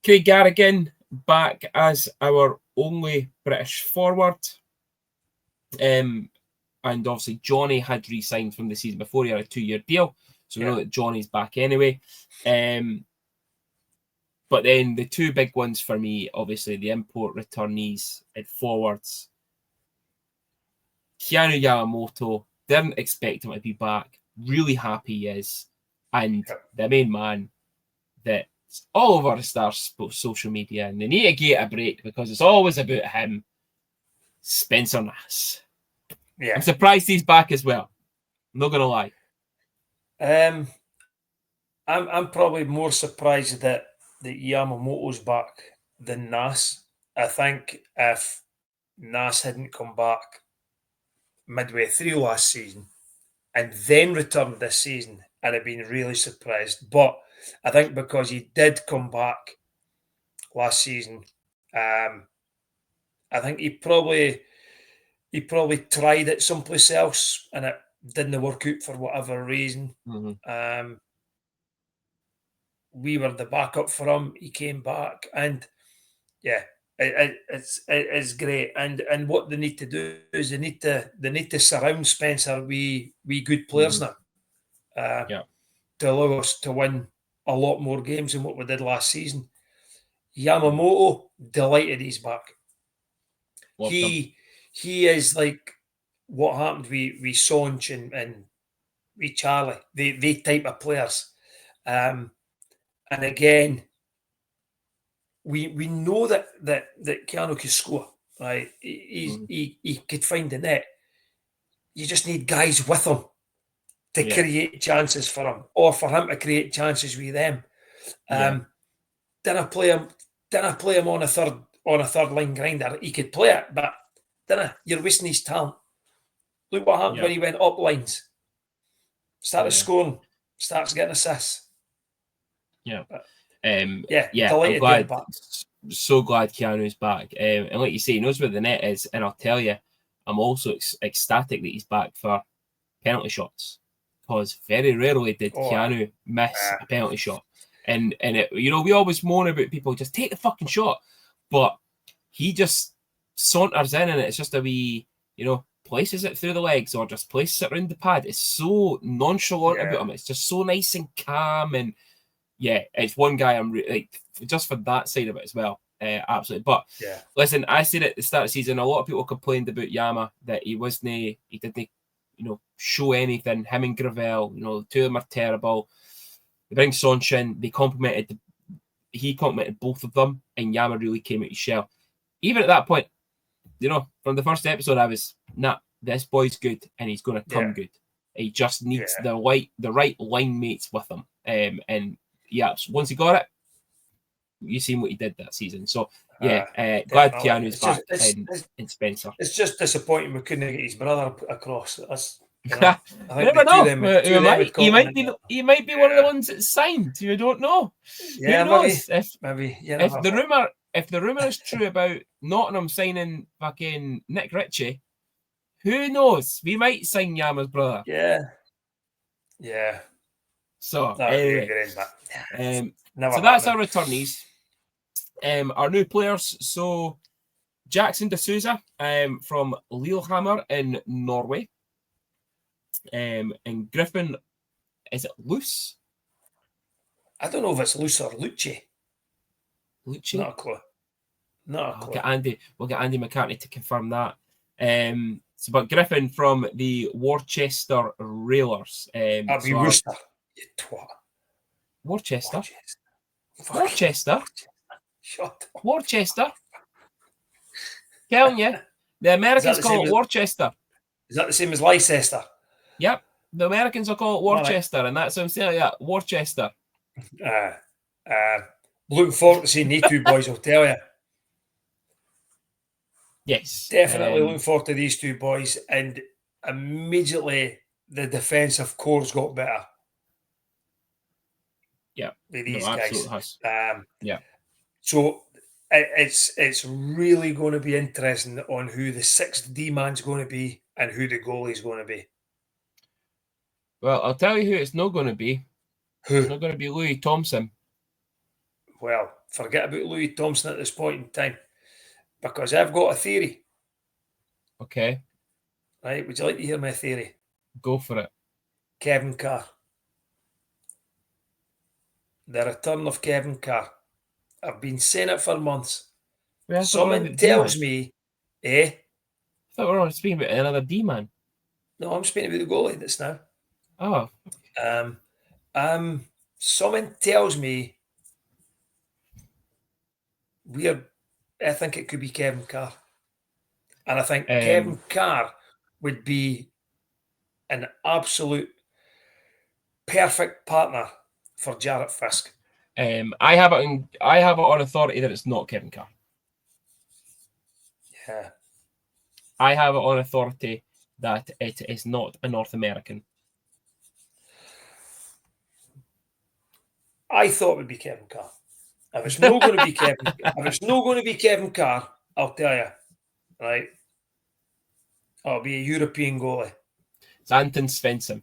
Craig Garrigan back as our only British forward. And obviously Johnny had re-signed from the season before. He had a 2-year deal. So we know that Johnny's back anyway. But then the two big ones for me, obviously the import returnees and forwards. Keanu Yamamoto, didn't expect him to be back. Really happy he is. And the main man that's all over the Stars social media, and they need to get a break because it's always about him, Spencer Nass. Yeah. I'm surprised he's back as well. I'm not going to lie. I'm probably more surprised that Yamamoto's back than Nass. I think if Nass hadn't come back midway through last season and then returned this season, I'd have been really surprised. But I think because he did come back last season, I think he probably tried it someplace else and it didn't work out for whatever reason. Mm-hmm. We were the backup for him. He came back, and it's great. And what they need to do is they need to surround Spencer with good players now, to allow us to win a lot more games than what we did last season. Yamamoto, delighted he's back. He is like what happened with Sonch and with Charlie. They type of players. And again, we know that Keanu could score, right? He could find the net. You just need guys with him to create chances for him, or for him to create chances with them. Then I play him on a third line grinder. He could play it, but you're wasting his talent. Look what happened when he went up lines. Started scoring, starts getting assists. I'm glad. So glad Keanu's back. And like you say, he knows where the net is. And I'll tell you, I'm also ecstatic that he's back for penalty shots, because very rarely did Keanu miss a penalty shot. And it, we always moan about people just take the fucking shot, but he just saunters in and it's just a wee, places it through the legs or just places it around the pad. It's so nonchalant about him. It's just so nice and calm, and it's one guy I'm like, just for that side of it as well. Absolutely. But listen, I said at the start of the season, a lot of people complained about Yama that he didn't, show anything. Him and Gravel, the two of them are terrible. They bring Sonch in. He complimented both of them, and Yama really came out his shell. Even at that point, from the first episode, I was, this boy's good, and he's going to come good. He just needs the right line mates with him. And once he got it, you seen what he did that season. So yeah, glad Keanu's back in Spencer. It's just disappointing we couldn't get his brother across. That's, you know, I think never know. He might be one of the ones that's signed. You don't know. Yeah, who knows? Maybe. If the rumor is true about Nottingham signing fucking Nick Ritchie, who knows? We might sign Yama's brother. Yeah. So that anyway, so that's our returnees. Our new players. So Jackson D'Souza from Lillehammer in Norway. And Griffin, is it Loose? I don't know if it's Loose or Lucci. Lucci? Not a clue. We'll get Andy McCartney to confirm that. But Griffin from the Worcester Railers. That'd be Worcester, you twat. Worcester? Shut up. Worcester? Telling you, the Americans call it Worcester. Is that the same as Leicester? Yep. The Americans will call it Worcester, and that's what I'm saying. Yeah, Worcester. Looking forward to seeing these two boys, I'll tell you. Yes. Definitely looking forward to these two boys, and immediately the defensive core's got better. Yeah. With these guys. Has. Yeah. So it's really going to be interesting on who the sixth D-man's going to be and who the goalie's going to be. Well, I'll tell you who it's not going to be. Who? It's not going to be Louis Thompson. Well, forget about Louis Thompson at this point in time, because I've got a theory. Okay. Right, would you like to hear my theory? Go for it. Kevin Carr. The return of Kevin Carr. I've been saying it for months. Someone tells me, I thought we were speaking about another D-man. No, I'm speaking about the goalie that's now. Oh. Someone tells me I think it could be Kevin Carr. And I think Kevin Carr would be an absolute perfect partner for Jarrett Fisk. I have it on authority that it's not Kevin Carr. Yeah. I have it on authority that it is not a North American. I thought it would be Kevin Carr. If it's not going to be Kevin Carr, I'll tell you, right? It'll be a European goalie. It's Anton Svensson.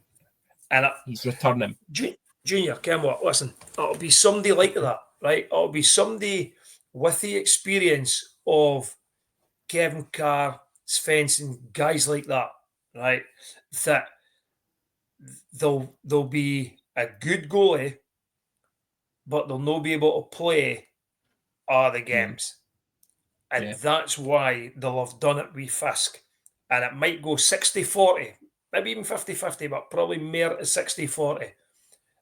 And he's returning. Junior, Ken, what? Listen, it'll be somebody like that, right? It'll be somebody with the experience of Kevin Carr, Svensson, guys like that, right? That they'll be a good goalie, but they'll not be able to play all the games. And that's why they'll have done it with Fisk. And it might go 60-40, maybe even 50-50, but probably more at 60-40.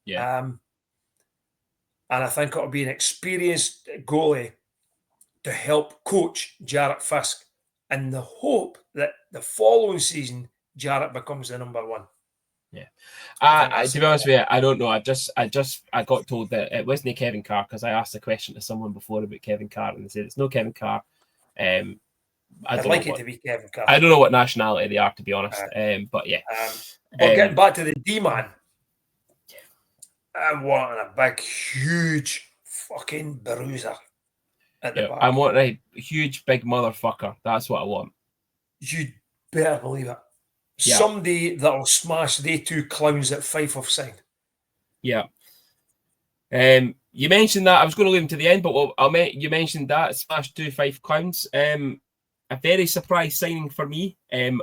Yeah. And I think it'll be an experienced goalie to help coach Jarrett Fisk in the hope that the following season Jarrett becomes the number one. Yeah. To be honest with you, I don't know. I got told that it wasn't Kevin Carr because I asked a question to someone before about Kevin Carr and they said it's no Kevin Carr. I'd like it to be Kevin Carr. I don't know what nationality they are, to be honest. But yeah. But getting back to the D-man, I'm wanting a big, huge fucking bruiser at the back. I want a huge, big motherfucker. That's what I want. You better believe it. Yeah. Somebody that'll smash the two clowns at Fife offside. Yeah. You mentioned that. I was going to leave him to the end, but you mentioned that smash 2 Fife clowns. A very surprise signing for me.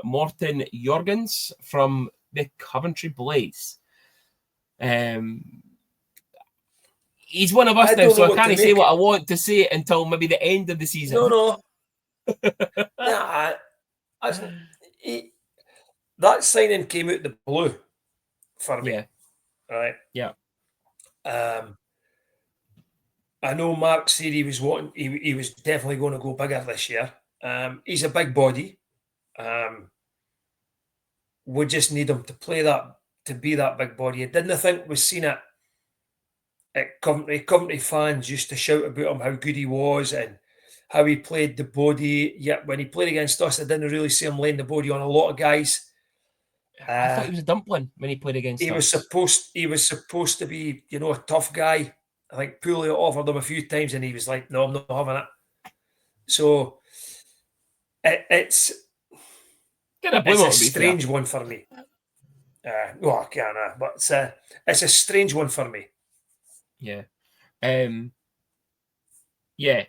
Morten Jorgens from the Coventry Blaze. He's one of us now, so I can't say what I want to say until maybe the end of the season. No. That signing came out the blue for me. Yeah. Right. Yeah. I know Mark said he was definitely going to go bigger this year. He's a big body. We just need him to play that, to be that big body. I didn't think we've seen it Company fans used to shout about him, how good he was and how he played the body. Yet when he played against us, I didn't really see him laying the body on a lot of guys. I thought he was a dumpling when he played against He was supposed to be, a tough guy. I think Pooley offered him a few times, and he was like, "No, I'm not having it." So it's a strange one for me. Well, I can't, but it's a strange one for me. Yeah. Yeah.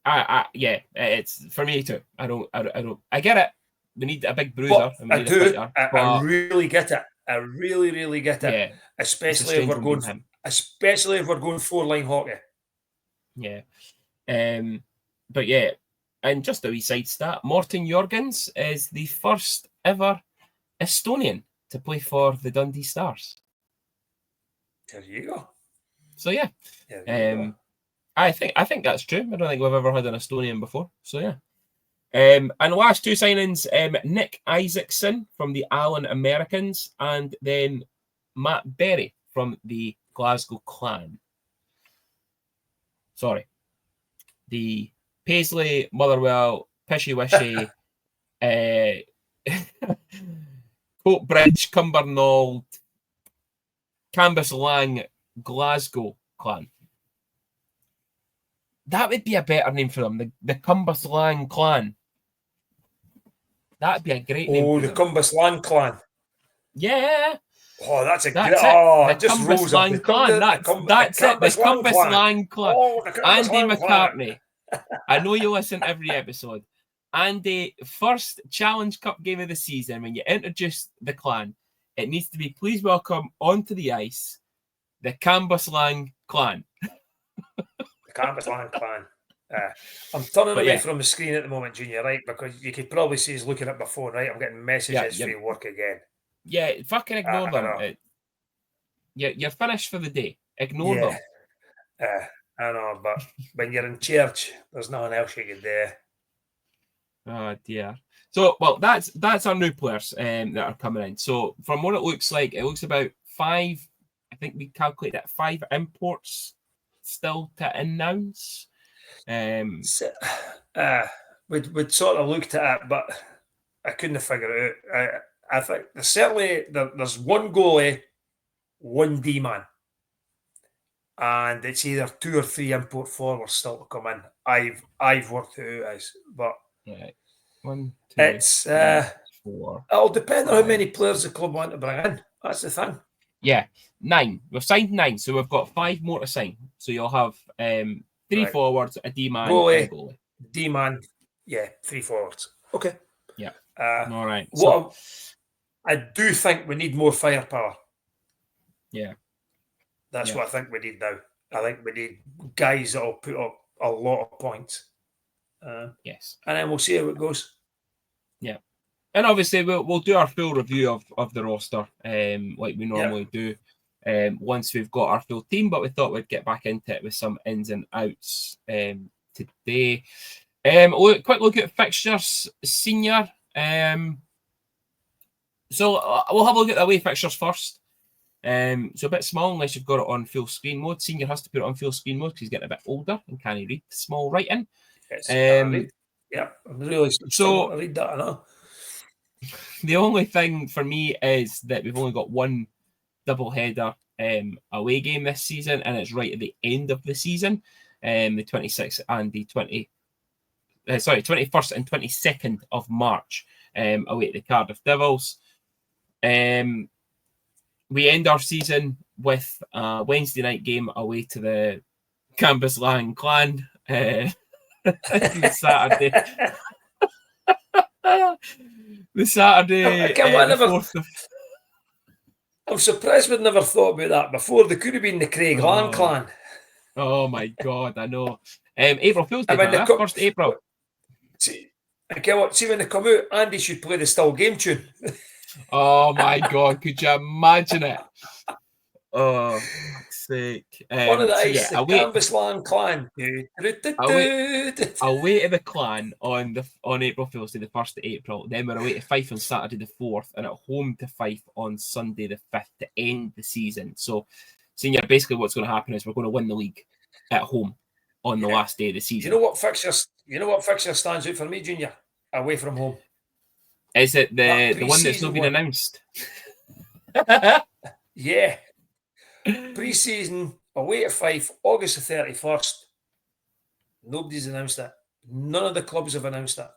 Yeah, it's for me too. I get it. We need a big bruiser. And we need a fighter, I really get it. I really, really get it. Yeah, especially if we're going 4-line hockey. Yeah. But yeah, and just a wee side stat, Morten Jorgens is the first ever Estonian to play for the Dundee Stars. There you go. So yeah. I think that's true. I don't think we've ever had an Estonian before. So yeah. And last two signings, Nick Isaacson from the Allen Americans, and then Matt Berry from the Glasgow Clan. Sorry. The Paisley, Motherwell, Pishy Wishy, Coatbridge, Cumbernauld, Cambuslang, Glasgow Clan. That would be a better name for them, the Cambuslang Clan. That'd be a great name. Oh, the Cambuslang Clan. Yeah. Oh, that's a great. Oh, it just rolls off the tongue. That's it. The Cambuslang Clan. Oh, the Andy McCartney. I know you listen every episode. Andy, first Challenge Cup game of the season, when you introduce the clan, it needs to be please welcome onto the ice the Cambuslang Clan. The Cambuslang Clan. I'm turning away from the screen at the moment, Junior, right? Because you could probably see he's looking at my phone, right? I'm getting messages for work again. Yeah, fucking ignore them. You're finished for the day. Ignore them. I know, but when you're in church, there's nothing else you can do. Oh dear. So, well, that's our new players that are coming in. So, from what it looks about 5. I think we calculated 5 imports still to announce. We'd sort of looked at it, but I couldn't figure it out. I think there's one goalie, one D-man, and it's either 2 or 3 import forwards still to come in. I've worked it out as, but yeah, 1, 2, it's 3, 4. It'll depend on how many players the club want to bring in. That's the thing. Yeah, 9. We've signed 9, so we've got 5 more to sign. So you'll have 3 forwards, a D-man, and a goalie. D-man, 3 forwards. Okay. Yeah. All right. I do think we need more firepower. Yeah. That's what I think we need now. I think we need guys that will put up a lot of points. Yes. And then we'll see how it goes. Yeah. And obviously we'll do our full review of the roster like we normally do once we've got our full team, but we thought we'd get back into it with some ins and outs today. Quick look at fixtures, senior. So we'll have a look at the away fixtures first. So a bit small unless you've got it on full screen mode. Senior has to put it on full screen mode because he's getting a bit older and can't read small writing. I'm really so to read that. I know. The only thing for me is that we've only got one double header away game this season, and it's right at the end of the season, the 26th and the 21st and 22nd of March, away at the Cardiff Devils. We end our season with a Wednesday night game away to the Cambuslang Clan. Saturday. The Saturday. I'm surprised we'd never thought about that before. They could have been the Craig Lang Clan. Oh my God, I know. April Fool's Day, 1st April. See when they come out, Andy should play the Still Game tune. Oh my God, could you imagine it? Oh, fuck's sake. One of the ice, the Cambuslang Clan. Away to the Clan on April Fool's Day, the 1st of April. Then we're away to Fife on Saturday the 4th, and at home to Fife on Sunday the 5th to end the season. So Senior, basically what's going to happen is we're going to win the league at home on the last day of the season. You know what fixture stands out for me, Junior? Away from home. Is it the one that's not been announced? Yeah. Pre-season, away at Fife, August the 31st. Nobody's announced that. None of the clubs have announced that.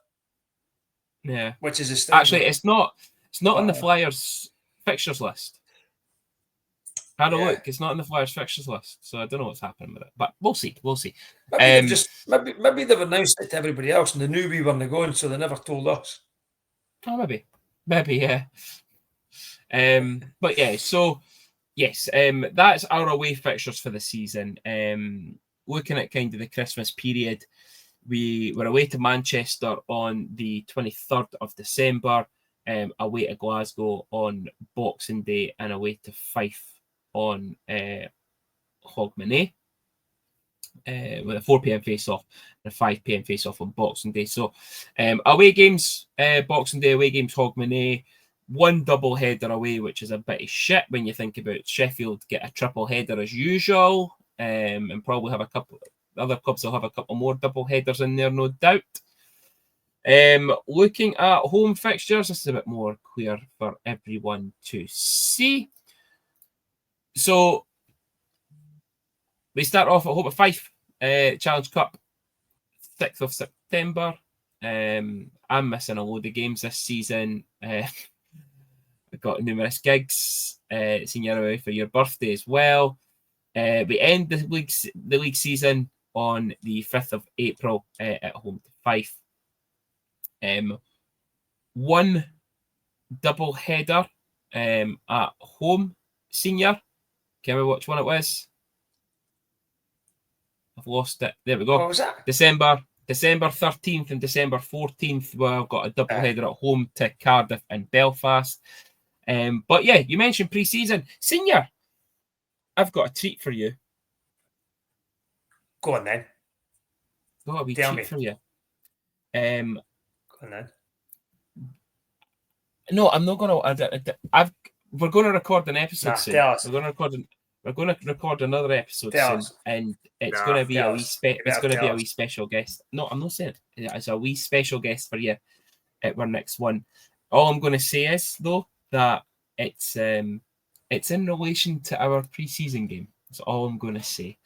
Yeah. Which is a strange Actually, one. it's not on the Flyers fixtures list. Had a look. It's not on the Flyers fixtures list, so I don't know what's happening with it. But we'll see. Maybe they've announced it to everybody else, and they knew we weren't going, so they never told us. Oh, maybe, yeah. But yeah, so yes, that's our away fixtures for the season. Looking at kind of the Christmas period, we were away to Manchester on the 23rd of December, away to Glasgow on Boxing Day, and away to Fife on Hogmanay, with a 4 p.m. face-off and a 5 p.m. face-off on Boxing Day. So away games, Boxing Day, away games, Hogmanay, one double header away, which is a bit of shit when you think about Sheffield get a triple header as usual, and probably have a couple, other clubs will have a couple more double headers in there, no doubt. Looking at home fixtures, this is a bit more clear for everyone to see. So we start off at home at Fife, Challenge Cup, 6th of September. I'm missing a load of games this season. I've got numerous gigs, seeing you away for your birthday as well. We end the league season on the 5th of April at home to Fife. One double header at home, Senior. Can we watch one it was? I've lost it. There we go. What was that? December 13th and December 14th. Well, I've got a double header at home to Cardiff and Belfast. But yeah, you mentioned pre-season. Senior, I've got a treat for you. Go on then. Got a wee treat for you. Go on then. No, I'm not going to. We're going to record an episode soon. We're going to record another episode soon, and it's going to be a wee special guest. No, I'm not saying it. It's a wee special guest for you at our next one. All I'm going to say is though that it's in relation to our pre-season game. That's all I'm going to say.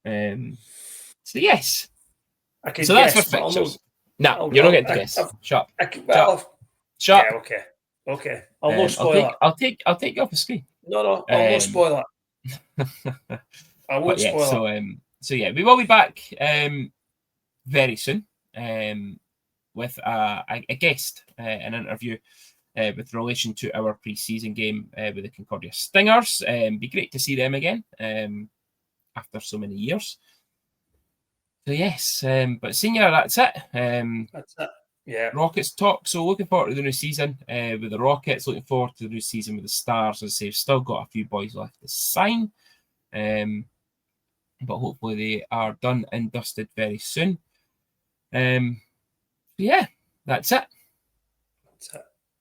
So yes. So that's for fixtures. No, you're not getting to guess. Shut up. Shut up. Yeah, okay. I'll no spoil it. I'll take you off the screen. No, I'll no spoil it. I won't spoil it. So yeah, we will be back very soon with a guest, an interview with relation to our pre-season game with the Concordia Stingers. Be great to see them again after so many years. So yes, but Senior, that's it. That's it. Yeah. Rockets talk. So looking forward to the new season with the Rockets. Looking forward to the new season with the Stars. As I say, we've still got a few boys left to sign, but hopefully they are done and dusted very soon. Yeah, that's it.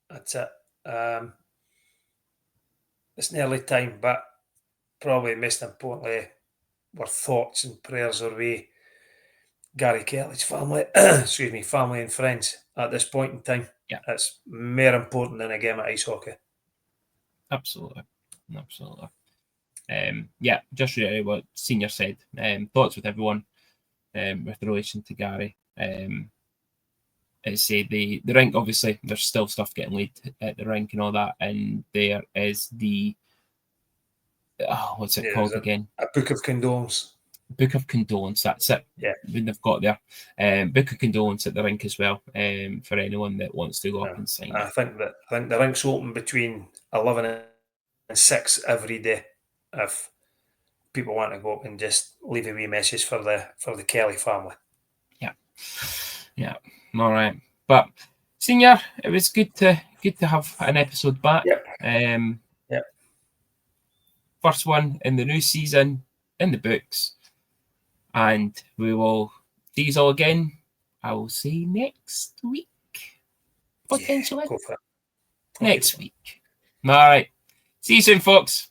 That's it. It's nearly time, but probably most importantly, our thoughts and prayers are with Gary Kelly's family, family and friends at this point in time. Yeah. It's more important than a game of ice hockey. Absolutely. Yeah, just really what Senior said. Thoughts with everyone with relation to Gary. As say the rink, obviously, there's still stuff getting laid at the rink and all that, and there is the what's it called again? A book of condolence. Book of condolence. That's it. Yeah, when they've got there. Book of condolence at the rink as well. For anyone that wants to go up and sign. I think the rink's open between 11 and 6 every day. If people want to go up and just leave a wee message for the Kelly family. Yeah. All right. But Senior, it was good to have an episode back. Yep. First one in the new season in the books. And we will see you all again, I will say next week. Potentially. Go for it. Next week. All right. See you soon, folks.